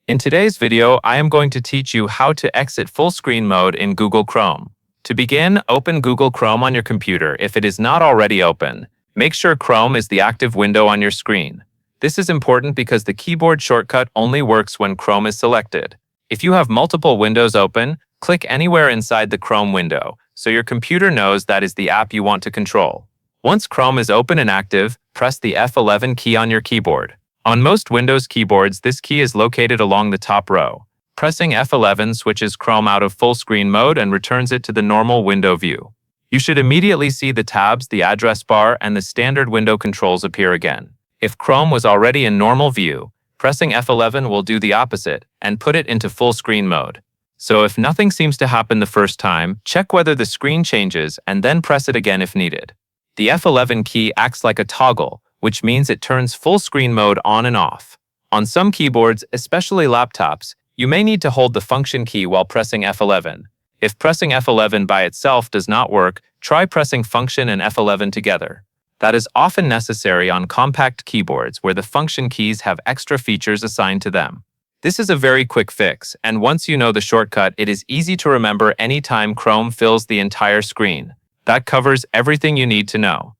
In today's video, I am going to teach you how to exit full screen mode in Google Chrome. To begin, open Google Chrome on your computer if it is not already open. Make sure Chrome is the active window on your screen. This is important because the keyboard shortcut only works when Chrome is selected. If you have multiple windows open, click anywhere inside the Chrome window, so your computer knows that is the app you want to control. Once Chrome is open and active, press the F11 key on your keyboard. On most Windows keyboards, this key is located along the top row. Pressing F11 switches Chrome out of full screen mode and returns it to the normal window view. You should immediately see the tabs, the address bar, and the standard window controls appear again. If Chrome was already in normal view, pressing F11 will do the opposite and put it into full screen mode. So if nothing seems to happen the first time, check whether the screen changes and then press it again if needed. The F11 key acts like a toggle, which means it turns full screen mode on and off. On some keyboards, especially laptops, you may need to hold the function key while pressing F11. If pressing F11 by itself does not work, try pressing function and F11 together. That is often necessary on compact keyboards where the function keys have extra features assigned to them. This is a very quick fix, and once you know the shortcut, it is easy to remember anytime Chrome fills the entire screen. That covers everything you need to know.